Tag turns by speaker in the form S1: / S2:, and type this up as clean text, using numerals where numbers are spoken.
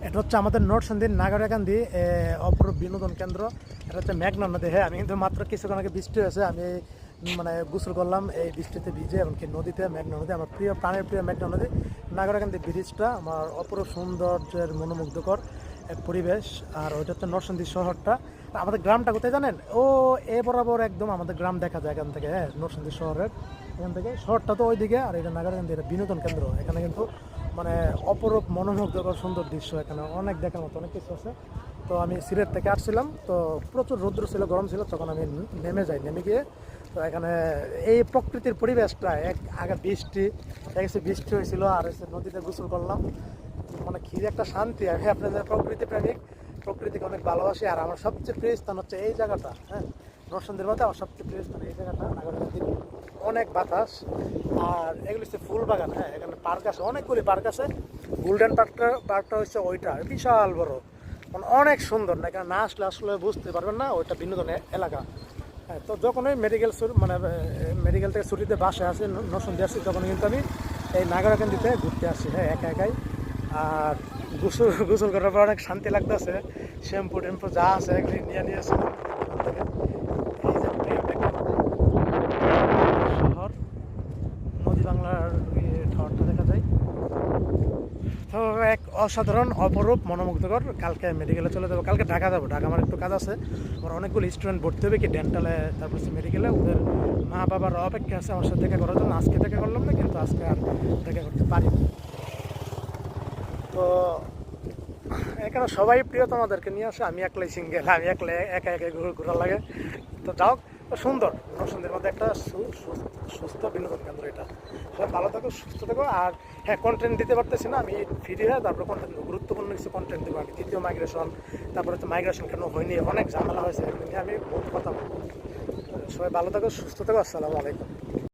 S1: এটা হচ্ছে আমাদের নরসিংদীর নাগরাকান্দি অপরূপ বিনোদন কেন্দ্র। এটা হচ্ছে মেঘনা নদী। হ্যাঁ, আমি কিন্তু মাত্র কিছুক্ষণ আগে বৃষ্টি হয়েছে, আমি মানে গোসল করলাম এই বৃষ্টিতে ভিজে, এমনকি নদীতে, মেঘনা নদী, আমার প্রিয় প্রাণের প্রিয় মেঘনা নদী। নাগরাকান্দি ব্রিজটা আমার অপরূপ সৌন্দর্যের মনোমুগ্ধকর এক পরিবেশ। আর ওইটা হচ্ছে নরসিংদী শহরটা। আমাদের গ্রামটা কোথায় জানেন? ও এ বরাবর একদম আমাদের গ্রাম দেখা যায় এখান থেকে। হ্যাঁ, নরসিংদী শহরের এখান থেকে। শহরটা তো ওইদিকে, আর এটা নাগরাকান্দি, এটা বিনোদন কেন্দ্র। এখানে কিন্তু মানে অপরূপ মনোমুগ্ধকর সুন্দর দৃশ্য, এখানে অনেক দেখার মতো অনেক কিছু আছে। তো আমি সিলেট থেকে আসছিলাম, তো প্রচুর রৌদ্র ছিল, গরম ছিল, তখন আমি নেমে যাই। নেমে গিয়ে তো এখানে এই প্রকৃতির পরিবেশটা আগে বৃষ্টি হয়েছিল, আর এসে নদীতে গোসল করলাম। মানে কি যে একটা শান্তি। আমি আপনাদের প্রকৃতি প্রেমিক, প্রকৃতিকে অনেক ভালোবাসি। আর আমার সবচেয়ে প্রিয় স্থান হচ্ছে এই জায়গাটা। হ্যাঁ, নরসিংদীর মধ্যে আমার সবচেয়ে প্রিয় স্থান এই জায়গাটা, নাগরকান্দি। অনেক বাতাস, আর এগুলো হচ্ছে ফুল বাগান। হ্যাঁ, এখানে পার্ক আছে, অনেকগুলি পার্ক আছে। গোল্ডেন পার্কটা হচ্ছে ওইটা, বিশাল বড়, মানে অনেক সুন্দর। না এখানে না আসলে আসলে বুঝতে পারবেন না, ওইটা বিনোদন এলাকা। হ্যাঁ, তো যখন ওই মানে মেডিকেল থেকে ছুটিতে বাসায় আসি, নরসিংদী আসি, তখন কিন্তু আমি এই নাগরাকান্দিতে ঘুরতে আসি। হ্যাঁ, একা একাই। আর গোসল করার পর অনেক শান্তি লাগতেছে। শ্যাম্পু টেম্পু যা আছে এগুলি নিয়ে আসি। এই যে প্রিয় একটা শহর, নদী বাংলার ঠাওয়ারটা দেখা যায়। তো এক অসাধারণ অপরূপ মনোমুগ্ধকর। কালকে মেডিকেলে চলে যাবো, কালকে ঢাকা যাবো। ঢাকা আমার একটু কাজ আছে, আমার অনেকগুলো স্টুডেন্ট ভর্তি হবে কি ডেন্টালে, তারপর মেডিকেলে। ওদের মা বাবার অপেক্ষা আছে আমার সাথে দেখা করার জন্য। আজকে দেখা করলাম না, কিন্তু আজকে আর দেখা করতে পারি। তো এখানে সবাই প্রিয়, তোমাদেরকে নিয়ে আসে, আমি একলাই সিঙ্গেল, আমি একা একা ঘোরা লাগে। তো যাও, সুন্দর নরসিংদীর মধ্যে একটা সুস্থ বিনোদন কেন্দ্র এটা। সবাই ভালো থাকো, সুস্থ থাকো। আর হ্যাঁ, কন্টেন্ট দিতে পারতেছি না, আমি ফ্রি হয়ে তারপর কন্টেন্ট, গুরুত্বপূর্ণ কিছু কন্টেন্ট দেবো আমি। দ্বিতীয় মাইগ্রেশন, তারপরে হচ্ছে মাইগ্রেশন কেন হয়নি, অনেক ঝামেলা হয়েছে, এগুলো নিয়ে আমি বহুত কথা বলবো। সবাই ভালো থাকো, সুস্থ থাকো। আসসালামু আলাইকুম।